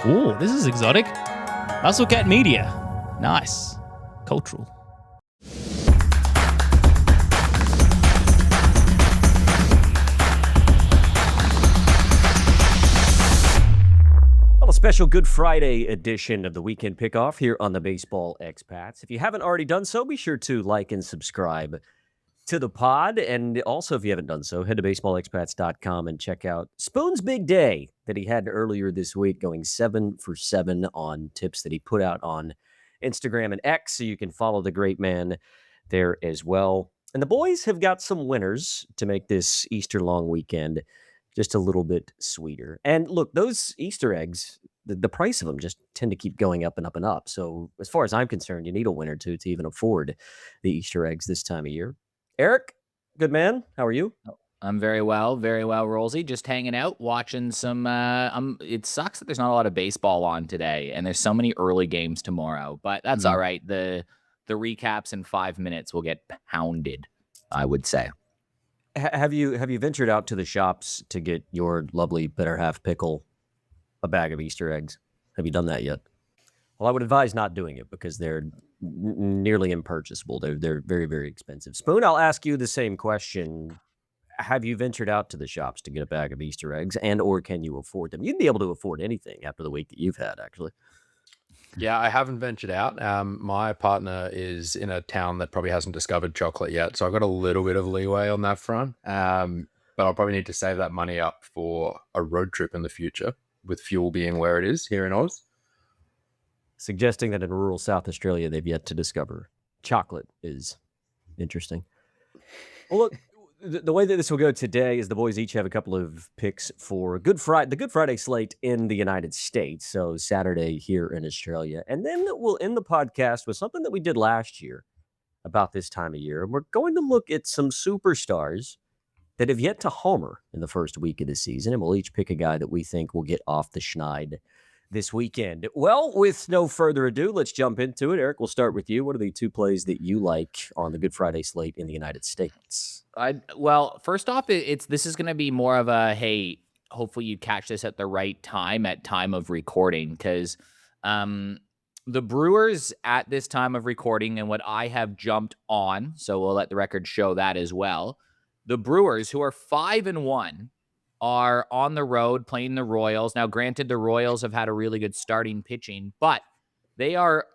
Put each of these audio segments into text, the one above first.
Ooh, this is exotic. Muscle Cat Media. Nice. Cultural. Well, a special Good Friday edition of the Weekend Pickoff here on the Baseball Expats. If you haven't already done so, be sure to like and subscribe to the pod. And also, if you haven't done so, head to baseballexpats.com and check out Spoon's big day that he had earlier this week, going 7 for 7 on tips that he put out on Instagram and X. So you can follow the great man there as well. And the boys have got some winners to make this Easter long weekend just a little bit sweeter. And look, those Easter eggs, the price of them just tend to keep going up and up and up. So as far as I'm concerned, you need a win or two to even afford the Easter eggs this time of year. Eric, good man. How are you? I'm very well, Rolsey. Just hanging out, watching some. It sucks that there's not a lot of baseball on today, and there's so many early games tomorrow. But that's all right. The recaps in 5 minutes will get pounded, I would say. Have you ventured out to the shops to get your lovely better half pickle a bag of Easter eggs? Have you done that yet? Well, I would advise not doing it because they're nearly impurchasable. They're very, very expensive. Spoon, I'll ask you the same question. Have you ventured out to the shops to get a bag of Easter eggs, and or can you afford them? You'd be able to afford anything after the week that you've had, actually. Yeah, I haven't ventured out. My partner is in a town that probably hasn't discovered chocolate yet, so I've got a little bit of leeway on that front. But I'll probably need to save that money up for a road trip in the future, with fuel being where it is here in Oz. Suggesting that in rural South Australia they've yet to discover chocolate is interesting. Well, look, the way that this will go today is the boys each have a couple of picks for the Good Friday slate in the United States, so Saturday here in Australia. And then we'll end the podcast with something that we did last year about this time of year. And we're going to look at some superstars that have yet to homer in the first week of the season, and we'll each pick a guy that we think will get off the schneid this weekend. Well, with no further ado, let's jump into it. Eric, we'll start with you. What are the two plays that you like on the Good Friday slate in the United States? Well, first off, this is going to be more of a, hey, hopefully you catch this at the right time, at time of recording, because the Brewers at this time of recording and what I have jumped on, so we'll let the record show that as well. The Brewers, who are 5-1, are on the road playing the Royals. Now, granted, the Royals have had a really good starting pitching, but they are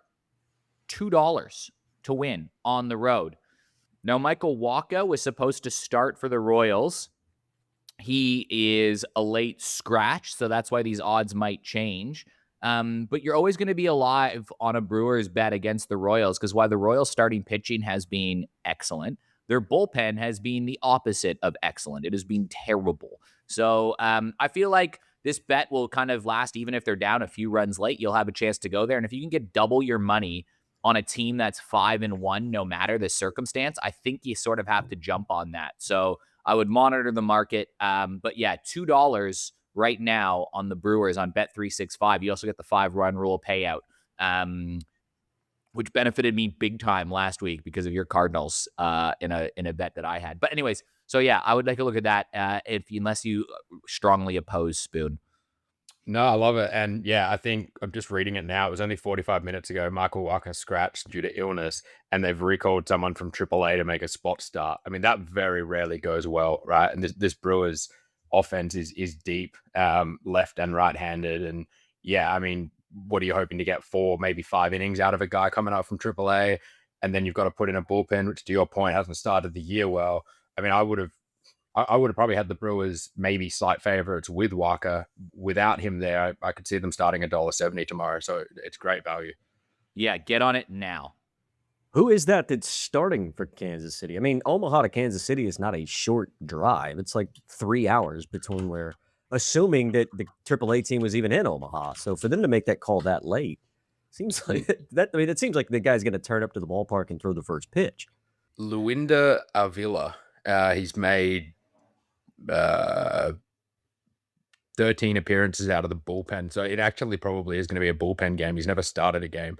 $2 to win on the road. Now, Michael Wacha was supposed to start for the Royals. He is a late scratch, so that's why these odds might change. But you're always going to be alive on a Brewers bet against the Royals, because while the Royals starting pitching has been excellent, their bullpen has been the opposite of excellent. It has been terrible. So I feel like this bet will kind of last. Even if they're down a few runs late, you'll have a chance to go there. And if you can get double your money on a team that's 5-1, no matter the circumstance, I think you sort of have to jump on that. So I would monitor the market. But yeah, $2 right now on the Brewers on Bet365. You also get the 5-run rule payout, which benefited me big time last week because of your Cardinals in a bet that I had. But anyways, so yeah, I would take a look at that unless you strongly oppose Spoon. No, I love it. And yeah, I think I'm just reading it now. It was only 45 minutes ago. Michael Wacha scratched due to illness, and they've recalled someone from AAA to make a spot start. I mean, that very rarely goes well, right? And this Brewers offense is deep, left and right-handed. And yeah, I mean, what are you hoping to get 4, maybe 5 innings out of a guy coming up from AAA? And then you've got to put in a bullpen, which to your point hasn't started the year well. I mean, I would have probably had the Brewers maybe slight favorites with Wacha. Without him there, I could see them starting $1.70 tomorrow. So it's great value. Yeah, get on it now. Who is that's starting for Kansas City? I mean, Omaha to Kansas City is not a short drive. It's like 3 hours between where, assuming that the AAA team was even in Omaha. So for them to make that call that late, seems like that. I mean, it seems like the guy's going to turn up to the ballpark and throw the first pitch. Luinda Avila, he's made 13 appearances out of the bullpen. So it actually probably is going to be a bullpen game. He's never started a game.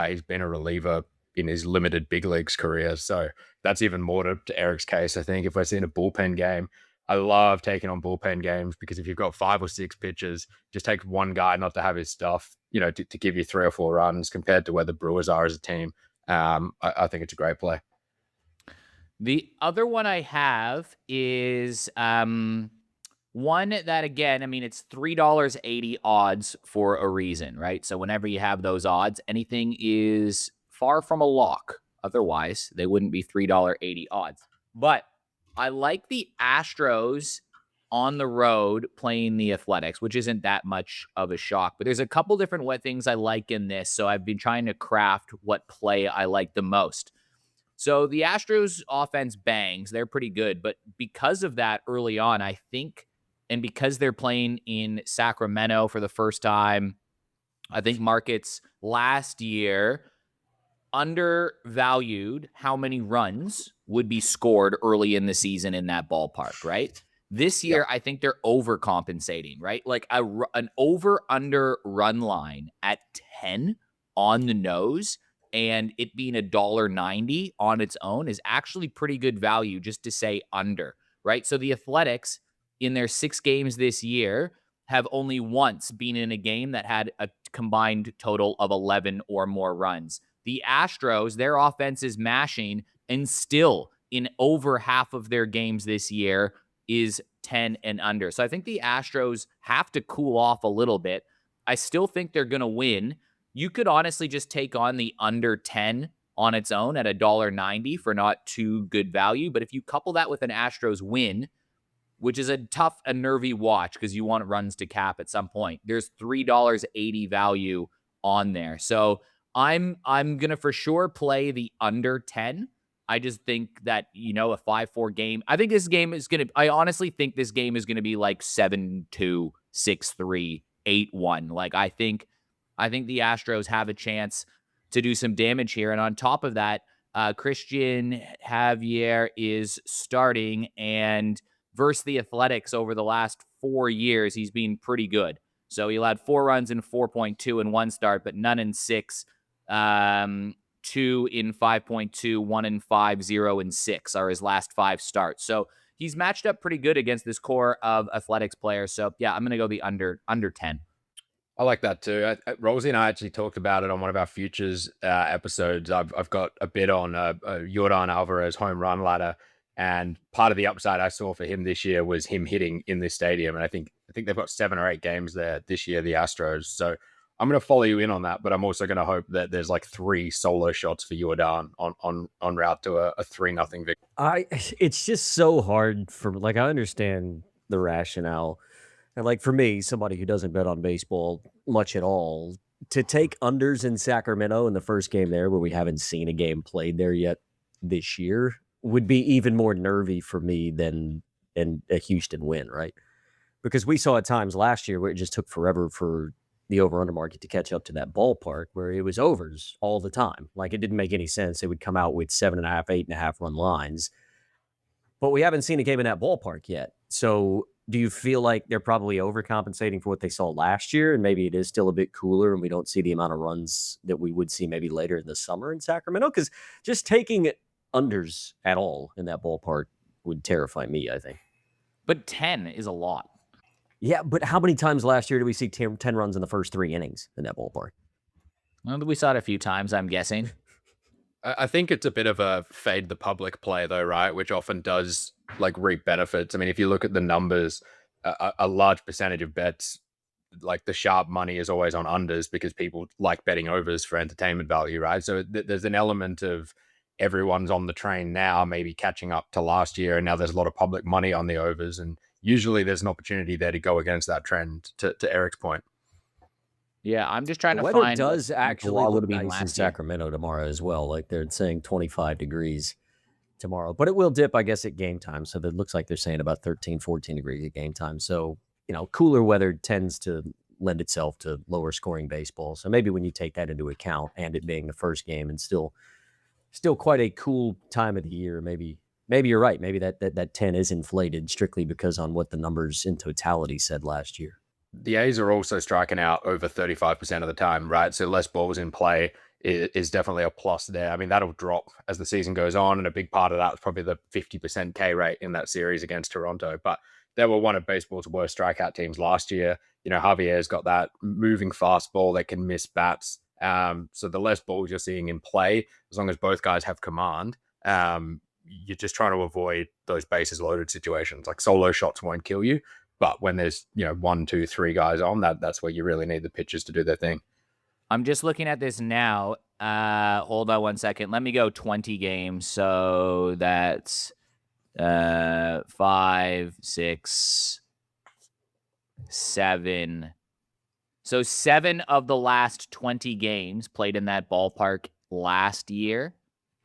He's been a reliever in his limited big leagues career. So that's even more to Eric's case. I think if we're seeing a bullpen game, I love taking on bullpen games because if you've got 5 or 6 pitchers, just take one guy not to have his stuff, to give you 3 or 4 runs compared to where the Brewers are as a team. I think it's a great play. The other one I have is one that, again, I mean, it's $3.80 odds for a reason, right? So whenever you have those odds, anything is far from a lock. Otherwise, they wouldn't be $3.80 odds. But I like the Astros on the road playing the Athletics, which isn't that much of a shock. But there's a couple different things I like in this. So I've been trying to craft what play I like the most. So the Astros offense bangs. They're pretty good. But because of that early on, I think, and because they're playing in Sacramento for the first time, I think markets last year undervalued how many runs would be scored early in the season in that ballpark, right? This year, I think they're overcompensating, right? Like an over-under run line at 10 on the nose and it being $1.90 on its own is actually pretty good value just to say under, right? So the Athletics, in their 6 games this year, have only once been in a game that had a combined total of 11 or more runs. The Astros, their offense is mashing, and still in over half of their games this year is 10 and under. So I think the Astros have to cool off a little bit. I still think they're going to win. You could honestly just take on the under 10 on its own at $1.90 for not too good value. But if you couple that with an Astros win, which is a tough and nervy watch because you want runs to cap at some point, there's $3.80 value on there. So I'm going to for sure play the under 10. I just think that, a 5-4 game, I think this game is going to, I honestly think this game is going to be like 7-2, 6-3, 8-1. Like, I think the Astros have a chance to do some damage here. And on top of that, Christian Javier is starting, and versus the Athletics over the last 4 years, he's been pretty good. So he allowed 4 runs in 4.2 in one start, but none in 6. 2 in 5.2, 1 in 5, 0 in 6 are his last 5 starts. So he's matched up pretty good against this core of Athletics players. So yeah, I'm going to go the under 10. I like that too. Rosie and I actually talked about it on one of our futures episodes. I've got a bid on Yordan Alvarez home run ladder, and part of the upside I saw for him this year was him hitting in this stadium. And I think they've got 7 or 8 games there this year, the Astros. So I'm going to follow you in on that, but I'm also going to hope that there's like 3 solo shots for Yordan on route to a 3-0 victory. It's just so hard I understand the rationale. And like for me, somebody who doesn't bet on baseball much at all, to take unders in Sacramento in the first game there, where we haven't seen a game played there yet this year, would be even more nervy for me than a Houston win, right? Because we saw at times last year where it just took forever for the over-under market to catch up to that ballpark where it was overs all the time. Like, it didn't make any sense. It would come out with 7.5, 8.5 run lines. But we haven't seen a game in that ballpark yet. So do you feel like they're probably overcompensating for what they saw last year, and maybe it is still a bit cooler and we don't see the amount of runs that we would see maybe later in the summer in Sacramento? Because just taking unders at all in that ballpark would terrify me, I think. But 10 is a lot. Yeah, but how many times last year did we see 10 runs in the first 3 innings in that ballpark? Well, we saw it a few times, I'm guessing. I think it's a bit of a fade the public play, though, right? Which often does like reap benefits. I mean, if you look at the numbers, a large percentage of bets, like the sharp money is always on unders because people like betting overs for entertainment value, right? So there's an element of everyone's on the train now, maybe catching up to last year, and now there's a lot of public money on the overs, and usually there's an opportunity there to go against that trend, to Eric's point. Yeah, I'm just trying to find. The weather does actually look nice in year. Sacramento tomorrow as well. Like, they're saying 25 degrees tomorrow, but it will dip, I guess, at game time. So it looks like they're saying about 13, 14 degrees at game time. So, cooler weather tends to lend itself to lower scoring baseball. So maybe when you take that into account, and it being the first game and still quite a cool time of the year, maybe you're right. Maybe that 10 is inflated strictly because on what the numbers in totality said last year. The A's are also striking out over 35% of the time, right? So less balls in play is definitely a plus there. I mean, that'll drop as the season goes on, and a big part of that is probably the 50% K rate in that series against Toronto. But they were one of baseball's worst strikeout teams last year. Javier's got that moving fastball that can miss bats. So the less balls you're seeing in play, as long as both guys have command, you're just trying to avoid those bases loaded situations. Like solo shots won't kill you, but when there's 1, 2, 3 guys on, that's where you really need the pitchers to do their thing. I'm just looking at this now. Hold on 1 second. Let me go 20 games. So that's 5, 6, 7. So 7 of the last 20 games played in that ballpark last year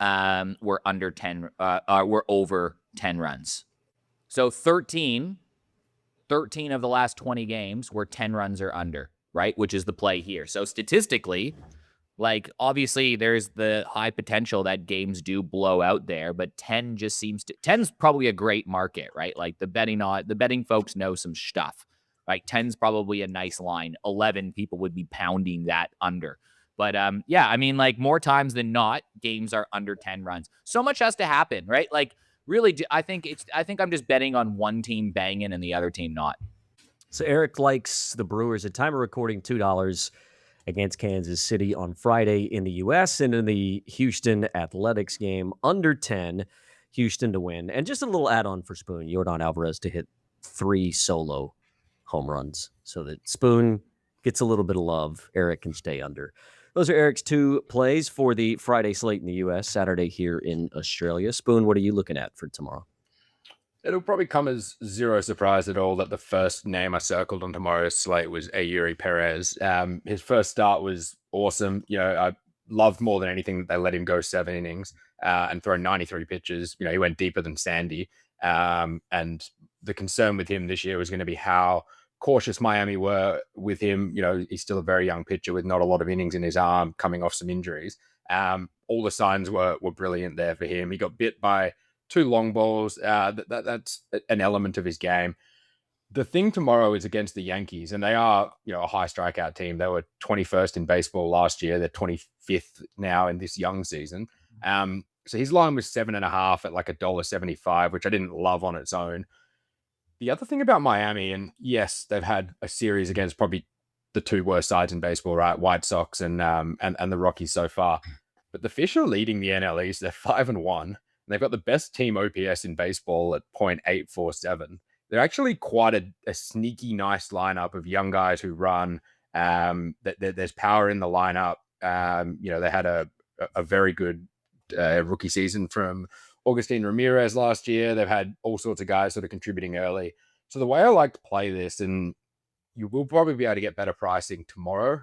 were under 10. Were over 10 runs. So 13 of the last 20 games were 10 runs or under, right? Which is the play here. So statistically, like obviously there's the high potential that games do blow out there, but 10 just seems to 10's probably a great market, right? Like the betting folks know some stuff. Right? 10's probably a nice line. 11 people would be pounding that under. But yeah, I mean, like more times than not, games are under 10 runs. So much has to happen, right? Like really, I think I'm just betting on one team banging and the other team not. So Eric likes the Brewers at time of recording $2 against Kansas City on Friday in the U.S. and in the Houston Athletics game under 10, Houston to win. And just a little add-on for Spoon, Yordan Alvarez to hit 3 solo home runs so that Spoon gets a little bit of love. Eric can stay under. Those are Eric's 2 plays for the Friday slate in the U.S., Saturday here in Australia. Spoon, what are you looking at for tomorrow? It'll probably come as zero surprise at all that the first name I circled on tomorrow's slate was Eury Perez. His first start was awesome. I loved more than anything that they let him go 7 innings and throw 93 pitches. He went deeper than Sandy. And the concern with him this year was going to be how cautious Miami were with him. He's still a very young pitcher with not a lot of innings in his arm, coming off some injuries. All the signs were brilliant there for him. He got bit by 2 long balls. That's an element of his game. The thing tomorrow is against the Yankees, and they are, a high strikeout team. They were 21st in baseball last year. They're 25th now in this young season. So his line was 7.5 at like $1.75, which I didn't love on its own. The other thing about Miami, and yes, they've had a series against probably the 2 worst sides in baseball, right? White Sox and the Rockies so far. But the Fish are leading the NL East. They're 5-1. And they've got the best team OPS in baseball at .847. They're actually quite a sneaky, nice lineup of young guys who run. There's power in the lineup. They had a very good rookie season from Augustin Ramirez last year. They've had all sorts of guys sort of contributing early. So the way I like to play this, and you will probably be able to get better pricing tomorrow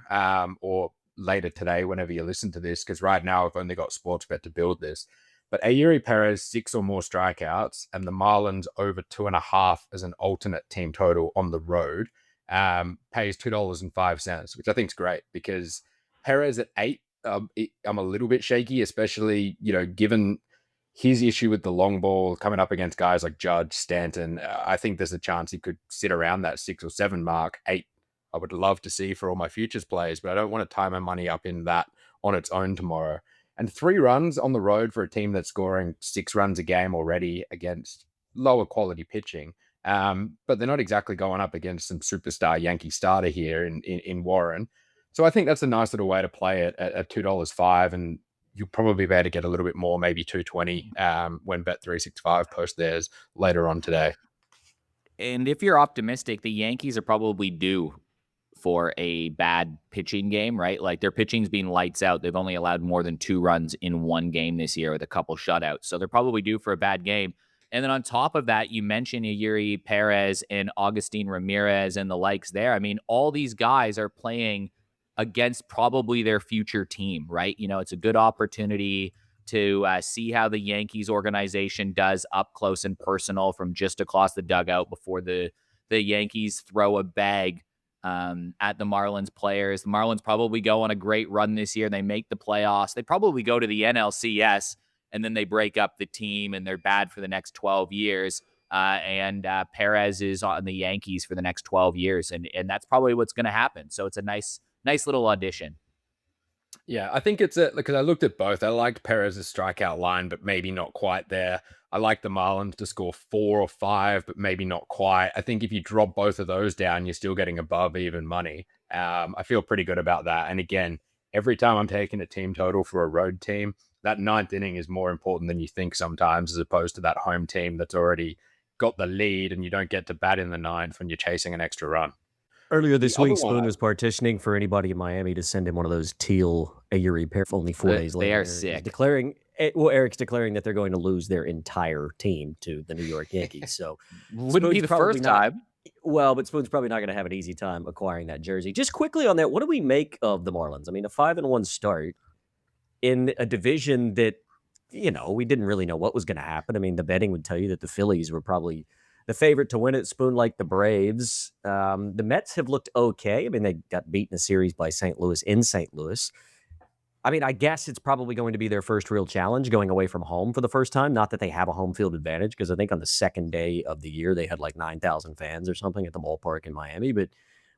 or later today whenever you listen to this, because right now I've only got Sportsbet to build this. But Eury Perez, 6 or more strikeouts, and the Marlins over 2.5 as an alternate team total on the road pays $2.05, which I think is great because Perez at 8, I'm a little bit shaky, especially, given his issue with the long ball coming up against guys like Judge, Stanton. I think there's a chance he could sit around that 6 or 7 mark. 8, I would love to see for all my futures plays, but I don't want to tie my money up in that on its own tomorrow. And 3 runs on the road for a team that's scoring 6 runs a game already against lower quality pitching. But they're not exactly going up against some superstar Yankee starter here in Warren. So I think that's a nice little way to play it at $2.05, and you'll probably be able to get a little bit more, maybe $2.20 when Bet365 post theirs later on today. And if you're optimistic, the Yankees are probably due for a bad pitching game, right? Like their pitching's been lights out. They've only allowed more than 2 runs in 1 game this year with a couple shutouts. So they're probably due for a bad game. And then on top of that, you mentioned Eury Perez and Augustin Ramirez and the likes there. I mean, all these guys are playing against probably their future team, right? It's a good opportunity to see how the Yankees organization does up close and personal from just across the dugout before the Yankees throw a bag at the Marlins players. The Marlins probably go on a great run this year. They make the playoffs. They probably go to the NLCS, and then they break up the team, and they're bad for the next 12 years. And Perez is on the Yankees for the next 12 years, and that's probably what's going to happen. So it's a nice little audition. Yeah, I think because I looked at both. I liked Perez's strikeout line, but maybe not quite there. I like the Marlins to score 4 or 5, but maybe not quite. I think if you drop both of those down, you're still getting above even money. I feel pretty good about that. And again, every time I'm taking a team total for a road team, that ninth inning is more important than you think sometimes, as opposed to that home team that's already got the lead and you don't get to bat in the ninth when you're chasing an extra run. Earlier The this other week, one, Spoon was partitioning for anybody in Miami to send him one of those teal Yuri pair only 4 days They later. are He's sick. declaring, Eric's declaring that they're going to lose their entire team to the New York Yankees. So Wouldn't be Spoon's the probably first not- time. Well, but Spoon's probably not going to have an easy time acquiring that jersey. Just quickly on that, what do we make of the Marlins? I mean, a 5-1 start in a division that, we didn't really know what was going to happen. I mean, the betting would tell you that the Phillies were probably the favorite to win it. Spoon like the Braves. The Mets have looked okay. I mean, they got beaten a series by St. Louis in St. Louis. I mean, I guess it's probably going to be their first real challenge going away from home for the first time. Not that they have a home field advantage, because I think on the second day of the year, they had like 9,000 fans or something at the ballpark in Miami. But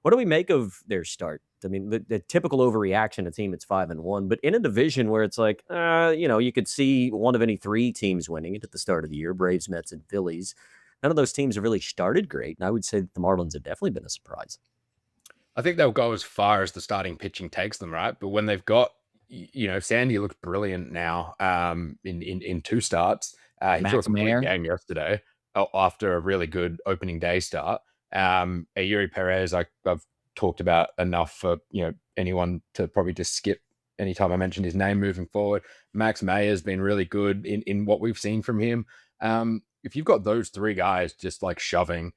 what do we make of their start? I mean, the typical overreaction, a team that's 5-1, but in a division where it's like, you could see one of any three teams winning it at the start of the year, Braves, Mets, and Phillies. None of those teams have really started great. And I would say that the Marlins have definitely been a surprise. I think they'll go as far as the starting pitching takes them, right? But when they've got, Sandy looks brilliant now in 2 starts. He Max threw a complete Mayer. game yesterday after a really good opening day start. Yuri Perez, I've talked about enough for anyone to probably just skip anytime I mention his name moving forward. Max Mayer has been really good in what we've seen from him. If you've got those 3 guys just like shoving,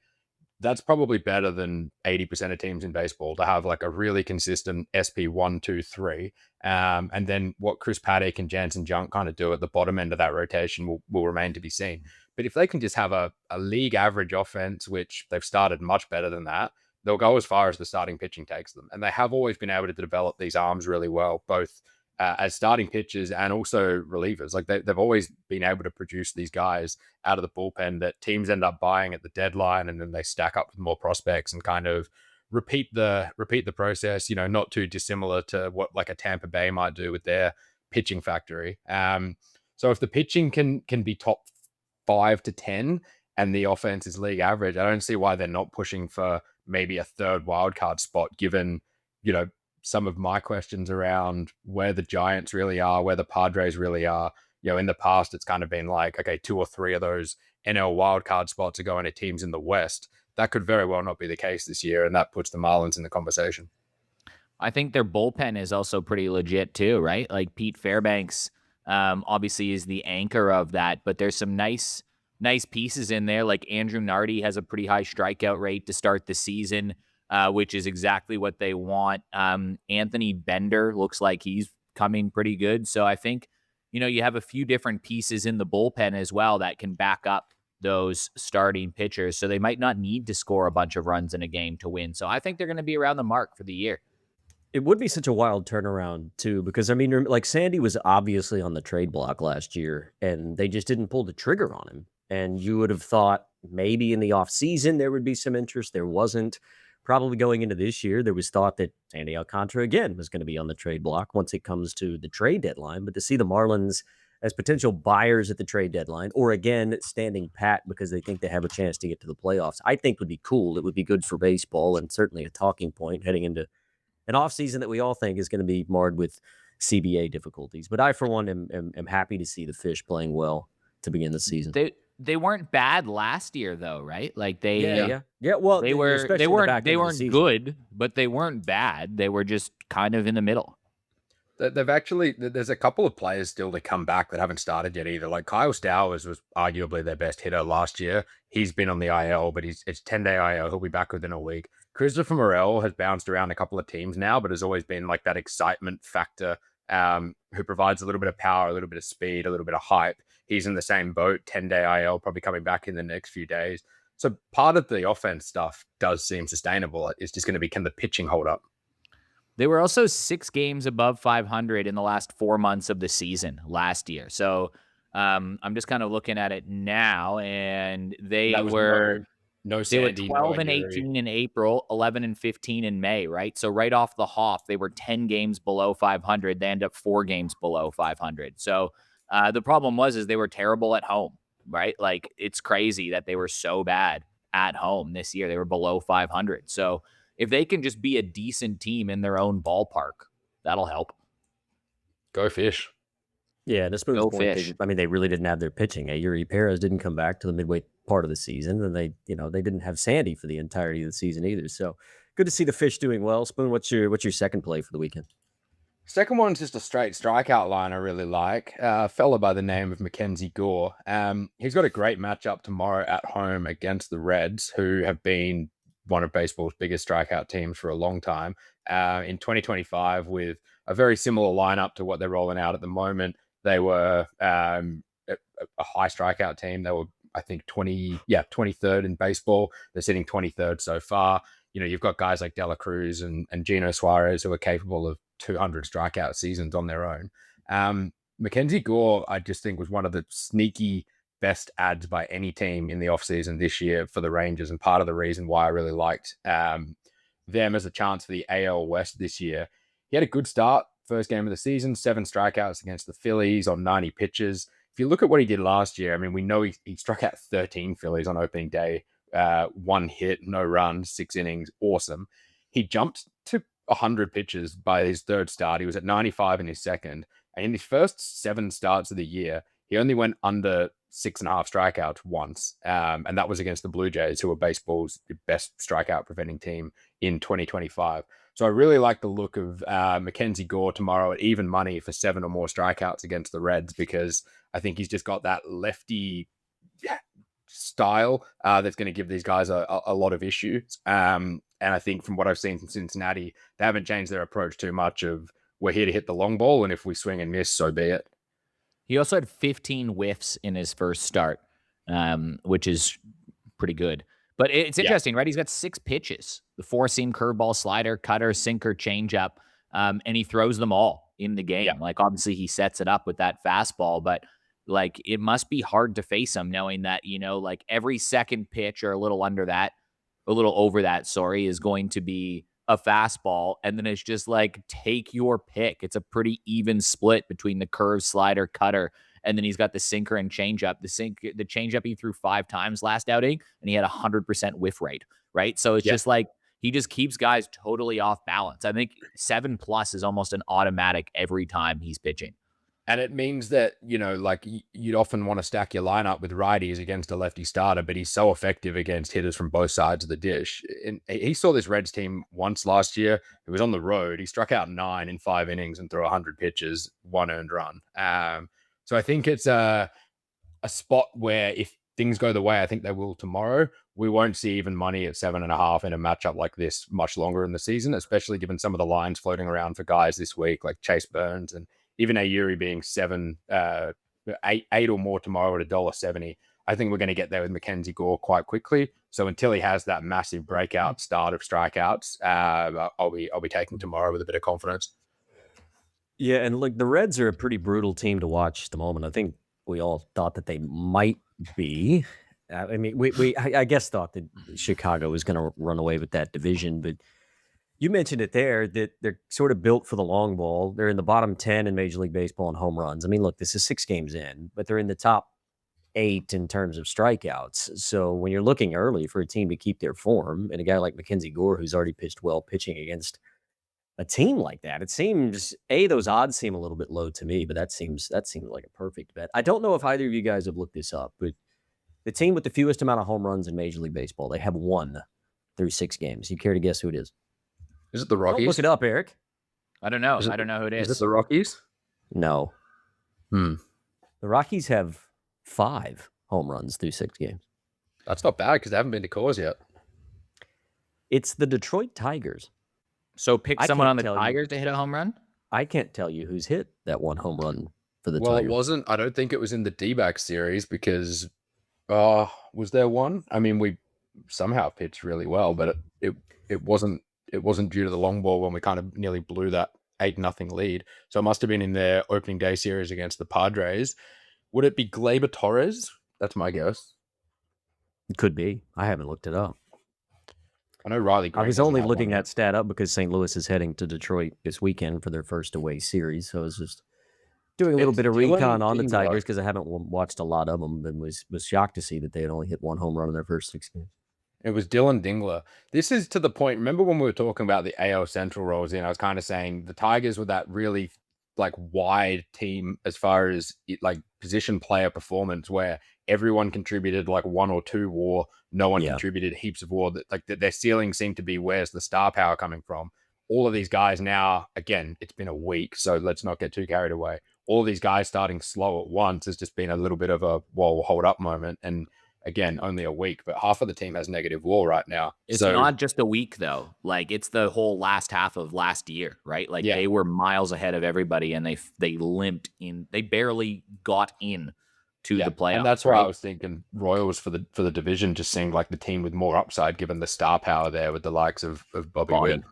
that's probably better than 80% of teams in baseball to have like a really consistent SP 1, 2, 3. And then what Chris Paddock and Jansen Junk kind of do at the bottom end of that rotation will remain to be seen. But if they can just have a league average offense, which they've started much better than that, they'll go as far as the starting pitching takes them. And they have always been able to develop these arms really well, both as starting pitchers and also relievers. Like they've always been able to produce these guys out of the bullpen that teams end up buying at the deadline, and then they stack up with more prospects and kind of repeat the process, not too dissimilar to what like a Tampa Bay might do with their pitching factory. So if the pitching can be top 5 to 10 and the offense is league average, I don't see why they're not pushing for maybe a third wildcard spot, given, some of my questions around where the Giants really are, where the Padres really are. In the past, it's kind of been like, okay, 2 or 3 of those NL wildcard spots are going to teams in the West. That could very well not be the case this year, and that puts the Marlins in the conversation. I think their bullpen is also pretty legit too, right? Like Pete Fairbanks obviously is the anchor of that, but there's some nice pieces in there. Like Andrew Nardi has a pretty high strikeout rate to start the season, which is exactly what they want. Anthony Bender looks like he's coming pretty good. So I think, you have a few different pieces in the bullpen as well that can back up those starting pitchers. So they might not need to score a bunch of runs in a game to win. So I think they're going to be around the mark for the year. It would be such a wild turnaround, too, because, I mean, like Sandy was obviously on the trade block last year, and they just didn't pull the trigger on him. And you would have thought maybe in the offseason there would be some interest. There wasn't. Probably going into this year, there was thought that Sandy Alcantara, again, was going to be on the trade block once it comes to the trade deadline. But to see the Marlins as potential buyers at the trade deadline, or again, standing pat because they think they have a chance to get to the playoffs, I think would be cool. It would be good for baseball and certainly a talking point heading into an offseason that we all think is going to be marred with CBA difficulties. But I, for one, am happy to see the Fish playing well to begin the season. They weren't bad last year though, right? Like Yeah. Well, they weren't season. good, but they weren't bad. They were just kind of in the middle. There's a couple of players still to come back that haven't started yet either. Like Kyle Stowers was arguably their best hitter last year. He's been on the IL, but it's 10-day IL. He'll be back within a week. Christopher Morel has bounced around a couple of teams now, but has always been like that excitement factor, who provides a little bit of power, a little bit of speed, a little bit of hype. He's in the same boat, 10-day IL, probably coming back in the next few days. So part of the offense stuff does seem sustainable. It's just going to be, can the pitching hold up? They were also 6 games above 500 in the last 4 months of the season last year. So I'm just kind of looking at it now, and they were No They were Sandy, no 12 and Aguirre. 18 in April, 11 and 15 in May, right? So right off the hop, they were 10 games below 500. They end up 4 games below 500. So the problem is they were terrible at home, right? Like it's crazy that they were so bad at home this year. They were below 500. So if they can just be a decent team in their own ballpark, that'll help. Go Fish. Yeah, to Spoon's Go point, Fish. they really didn't have their pitching. Yuri Perez didn't come back to the midway part of the season, and they didn't have Sandy for the entirety of the season either. So good to see the Fish doing well. Spoon, what's your second play for the weekend? Second one's just a straight strikeout line I really like. A fella by the name of Mackenzie Gore. He's got a great matchup tomorrow at home against the Reds, who have been one of baseball's biggest strikeout teams for a long time. In 2025, with a very similar lineup to what they're rolling out at the moment, they were a high strikeout team. They were, I think, 23rd in baseball. They're sitting 23rd so far. You've got guys like Dela Cruz and Gino Suarez who are capable of 200 strikeout seasons on their own. Mackenzie Gore, I just think, was one of the sneaky best ads by any team in the offseason this year for the Rangers, and part of the reason why I really liked them as a chance for the AL West this year. He had a good start, first game of the season, 7 strikeouts against the Phillies on 90 pitches. If you look at what he did last year, we know he struck out 13 Phillies on opening day, 1 hit, no runs, 6 innings, awesome. He jumped to 100 pitches by his third start. He was at 95 in his second. And in his first 7 starts of the year, he only went under 6.5 strikeouts once. And that was against the Blue Jays, who are baseball's best strikeout preventing team in 2025. So I really like the look of Mackenzie Gore tomorrow at even money for 7 or more strikeouts against the Reds, because I think he's just got that lefty style that's going to give these guys a lot of issues. And I think from what I've seen from Cincinnati, they haven't changed their approach too much of, we're here to hit the long ball, and if we swing and miss, so be it. He also had 15 whiffs in his first start, which is pretty good. But it's interesting, right? He's got 6 pitches: the 4-seam, curveball, slider, cutter, sinker, changeup, and he throws them all in the game. Like, obviously he sets it up with that fastball, but like, it must be hard to face him knowing that, like every second pitch or a little over that, is going to be a fastball. And then it's just like, take your pick. It's a pretty even split between the curve, slider, cutter. And then he's got the sinker and changeup. The changeup he threw 5 times last outing, and he had 100% whiff rate, right? So it's just like, he just keeps guys totally off balance. I think 7+ is almost an automatic every time he's pitching. And it means that, like, you'd often want to stack your lineup with righties against a lefty starter, but he's so effective against hitters from both sides of the dish. And he saw this Reds team once last year. It was on the road. He struck out 9 in 5 innings and threw 100 pitches, 1 earned run. So I think it's a spot where, if things go the way I think they will tomorrow, we won't see even money at 7.5 in a matchup like this much longer in the season, especially given some of the lines floating around for guys this week, like Chase Burns and even Auri being 8 or more tomorrow at $1.70. I think we're going to get there with Mackenzie Gore quite quickly. So until he has that massive breakout start of strikeouts, I'll be taking tomorrow with a bit of confidence. Yeah, and look, the Reds are a pretty brutal team to watch at the moment. I think we all thought that they might be. I guess thought that Chicago was going to run away with that division, but you mentioned it there, that they're sort of built for the long ball. They're in the bottom 10 in Major League Baseball in home runs. Look, this is 6 games in, but they're in the top 8 in terms of strikeouts. So when you're looking early for a team to keep their form, and a guy like Mackenzie Gore, who's already pitched well, pitching against a team like that, it seems, those odds seem a little bit low to me, but that seems like a perfect bet. I don't know if either of you guys have looked this up, but the team with the fewest amount of home runs in Major League Baseball, they have 1 through 6 games. You care to guess who it is? Is it the Rockies? Don't look it up, Eric. I don't know. I don't know who it is. Is it the Rockies? No. The Rockies have 5 home runs through 6 games. That's not bad, because they haven't been to Coors yet. It's the Detroit Tigers. So pick someone on the Tigers to hit a home run? I can't tell you who's hit that 1 home run for the Tigers. Tigers. It wasn't. I don't think it was in the D-back series, because was there one? We somehow pitched really well, but it wasn't due to the long ball when we kind of nearly blew that 8-0 lead. So it must have been in their opening day series against the Padres. Would it be Gleyber Torres? That's my guess. Could be. I haven't looked it up. I know Riley I Green was doesn't only have looking one that yet. stat up because St. Louis is heading to Detroit this weekend for their first away series. So I was just doing a little It's bit of Dylan recon on the Dingler. Tigers because I haven't watched a lot of them, and was shocked to see that they had only hit one home run in their first 6 games. It was Dylan Dingler. This is to the point. Remember when we were talking about the AL Central rolls in? I was kind of saying the Tigers were that really like wide team as far as like position player performance, where everyone contributed like 1 or 2 WAR, no one Yeah. contributed heaps of WAR. Like their ceiling seemed to be where's the star power coming from. All of these guys now, again, it's been a week, so let's not get too carried away. All of these guys starting slow at once has just been a little bit of a hold up moment, and again, only a week, but half of the team has negative WAR right now. It's So not just a week though. Like it's the whole last half of last year, right? Like Yeah. they were miles ahead of everybody, and they limped in. They barely got in to the playoffs. and that's why right? I was thinking Royals for the division just seemed like the team with more upside, given the star power there with the likes of Bobby Bonnie. Witt.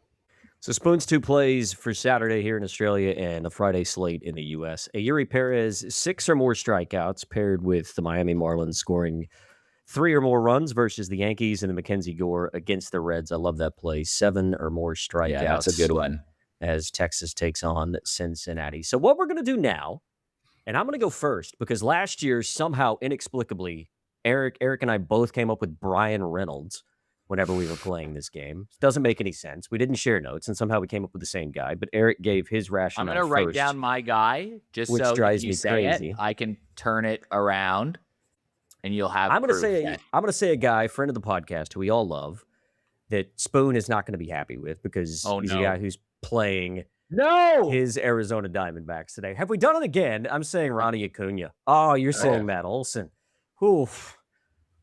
So Spoon's 2 plays for Saturday here in Australia and the Friday slate in the U.S. Yuri Perez, 6 or more strikeouts paired with the Miami Marlins scoring 3 or more runs versus the Yankees and the Mackenzie Gore against the Reds. I love that play. 7 or more strikeouts. Yeah, that's a good one. As Texas takes on Cincinnati. So what we're going to do now, and I'm going to go first because last year, somehow, inexplicably, Eric and I both came up with Brian Reynolds whenever we were playing this game. It doesn't make any sense. We didn't share notes, and somehow we came up with the same guy. But Eric gave his I'm rationale going to write first, down my guy just which so drives if you me say crazy. it, I can turn it around, and you'll have. I'm going to proof say that- I'm going to say a guy, friend of the podcast, who we all love, that Spoon is not going to be happy with because he's a guy who's playing his Arizona Diamondbacks today. Have we done it again? I'm saying Ronnie Acuna. Oh, you're saying Matt Olson. Oof.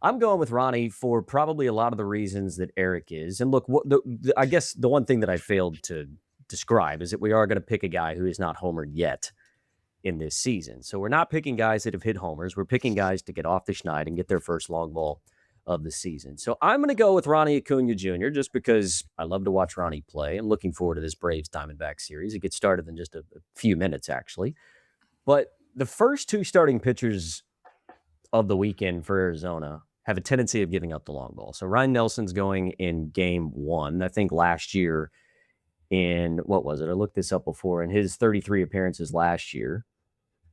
I'm going with Ronnie for probably a lot of the reasons that Eric is. And look, I guess the one thing that I failed to describe is that we are going to pick a guy who is not homered yet in this season. So we're not picking guys that have hit homers. We're picking guys to get off the schneid and get their first long ball of the season. So I'm going to go with Ronnie Acuna Jr. just because I love to watch Ronnie play. I'm looking forward to this Braves Diamondback series. It gets started in just a few minutes, actually. But the first 2 starting pitchers of the weekend for Arizona have a tendency of giving up the long ball. So Ryan Nelson's going in game 1. I think last year in, what was it? I looked this up before. In his 33 appearances last year,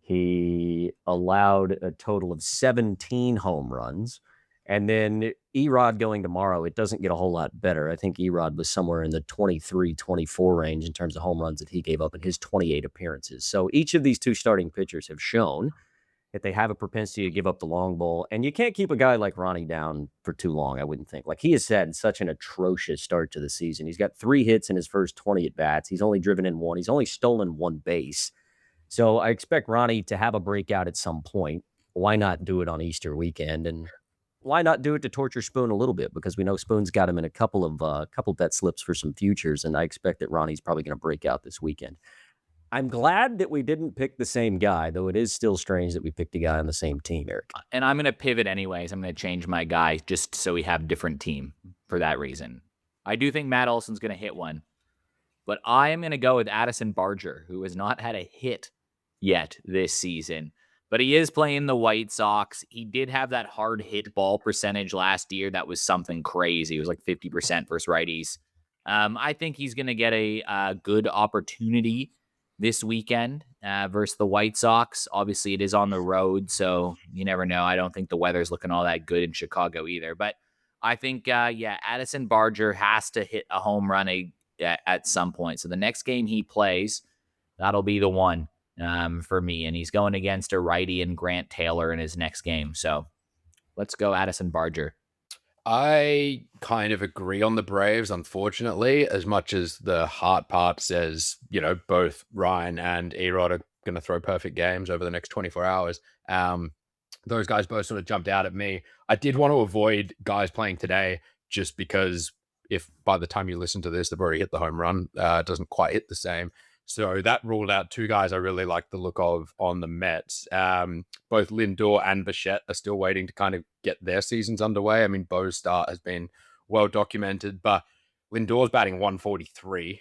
he allowed a total of 17 home runs. And then Erod going tomorrow, it doesn't get a whole lot better. I think Erod was somewhere in the 23, 24 range in terms of home runs that he gave up in his 28 appearances. So each of these 2 starting pitchers have shown that they have a propensity to give up the long ball. And you can't keep a guy like Ronnie down for too long, I wouldn't think. Like, he has had such an atrocious start to the season. He's got 3 hits in his first 20 at-bats. He's only driven in 1. He's only stolen 1 base. So I expect Ronnie to have a breakout at some point. Why not do it on Easter weekend? And why not do it to torture Spoon a little bit? Because we know Spoon's got him in a couple bet slips for some futures, and I expect that Ronnie's probably going to break out this weekend. I'm glad that we didn't pick the same guy, though it is still strange that we picked a guy on the same team, Eric. And I'm going to pivot anyways. I'm going to change my guy just so we have different team for that reason. I do think Matt Olson's going to hit one, but I am going to go with Addison Barger, who has not had a hit yet this season. But he is playing the White Sox. He did have that hard hit ball percentage last year. That was something crazy. It was like 50% versus righties. I think he's going to get a good opportunity this weekend versus the White Sox. Obviously, it is on the road, so you never know. I don't think the weather's looking all that good in Chicago either. But I think, Addison Barger has to hit a home run at some point. So the next game he plays, that'll be the one for me. And he's going against a righty and Grant Taylor in his next game. So let's go Addison Barger. I kind of agree on the Braves, unfortunately, as much as the heart part says, both Ryan and Erod are going to throw perfect games over the next 24 hours. Those guys both sort of jumped out at me. I did want to avoid guys playing today just because if by the time you listen to this, they've already hit the home run, it doesn't quite hit the same. So that ruled out 2 guys I really like the look of on the Mets. Both Lindor and Bichette are still waiting to kind of get their seasons underway. I mean, Bo's start has been well documented, but Lindor's batting 143.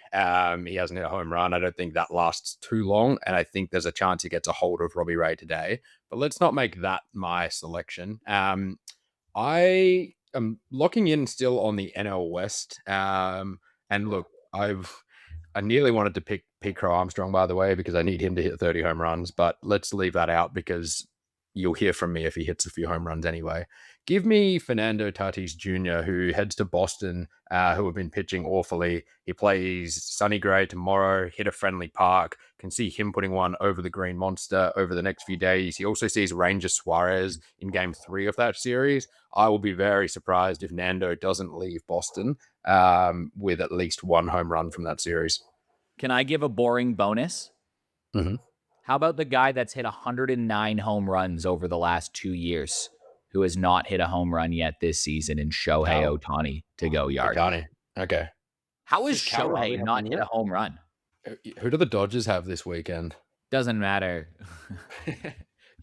He hasn't hit a home run. I don't think that lasts too long, and I think there's a chance he gets a hold of Robbie Ray today. But let's not make that my selection. I am locking in still on the NL West. And look, I nearly wanted to pick Pete Crow Armstrong, by the way, because I need him to hit 30 home runs, but let's leave that out because you'll hear from me if he hits a few home runs anyway. Give me Fernando Tatis Jr., who heads to Boston, who have been pitching awfully. He plays Sonny Gray tomorrow, hit a friendly park. Can see him putting one over the Green Monster over the next few days. He also sees Ranger Suarez in game 3 of that series. I will be very surprised if Nando doesn't leave Boston with at least 1 home run from that series. Can I give a boring bonus? Mm-hmm. How about the guy that's hit 109 home runs over the last 2 years, who has not hit a home run yet this season, in Shohei Ohtani to go yard? Ohtani. Okay. How is Does Cal Raleigh Shohei have not one hit a yet? home run? Who do the Dodgers have this weekend? Doesn't matter.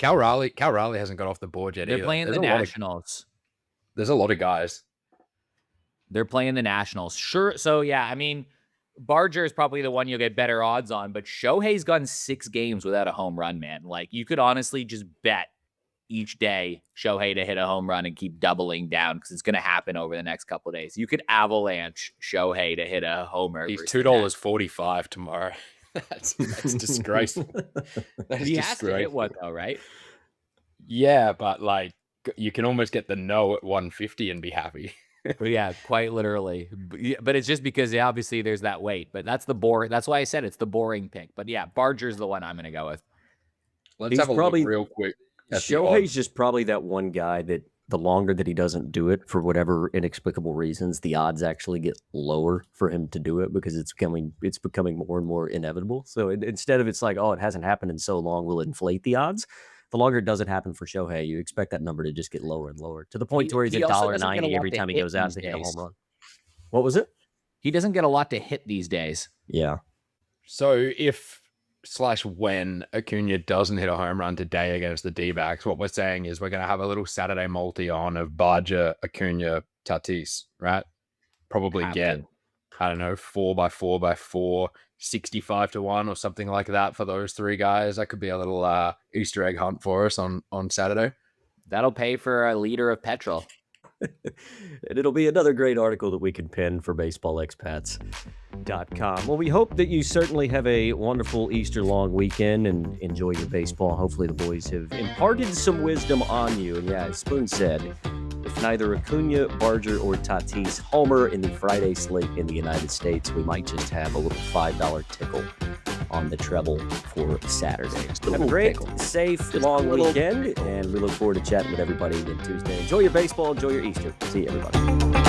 Cal Raleigh hasn't got off the board yet. They're either. playing the Nationals. There's a lot of guys. They're playing the Nationals. Sure. So, yeah, I mean, Barger is probably the one you'll get better odds on, but Shohei's gone 6 games without a home run, man. Like, you could honestly just bet each day Shohei to hit a home run and keep doubling down because it's going to happen over the next couple of days. You could avalanche Shohei to hit a homer. He's $2.45 tomorrow. That's disgraceful. He has to hit one, though, right? Yeah, but like you can almost get the no at 150 and be happy. But yeah, quite literally. But it's just because obviously there's that weight. But that's that's why I said it's the boring pick. But yeah, Barger's the one I'm going to go with. Let's have a look real quick. Shohei's just probably that one guy that the longer that he doesn't do it for whatever inexplicable reasons, the odds actually get lower for him to do it because it's becoming more and more inevitable. So instead of it's like, oh, it hasn't happened in so long, we'll inflate the odds. The longer it doesn't happen for Shohei, you expect that number to just get lower and lower to the point where he's at $1.90 every time he goes out to hit a home run. What was it? He doesn't get a lot to hit these days. Yeah. So if/when Acuna doesn't hit a home run today against the D-backs, what we're saying is we're going to have a little Saturday multi on of Barger, Acuna, Tatis, right? Probably get, I don't know, 4x4x4, 65-1 or something like that for those 3 guys. That could be a little Easter egg hunt for us on Saturday. That'll pay for a liter of petrol. And it'll be another great article that we can pin for baseballexpats.com. Well, we hope that you certainly have a wonderful Easter long weekend and enjoy your baseball. Hopefully the boys have imparted some wisdom on you. And yeah, as Spoon said, if neither Acuna, Barger, or Tatis homer in the Friday slate in the United States, we might just have a little $5 tickle on the treble for Saturday. Have a great, safe, long weekend, and we look forward to chatting with everybody again Tuesday. Enjoy your baseball, enjoy your Easter. See you, everybody.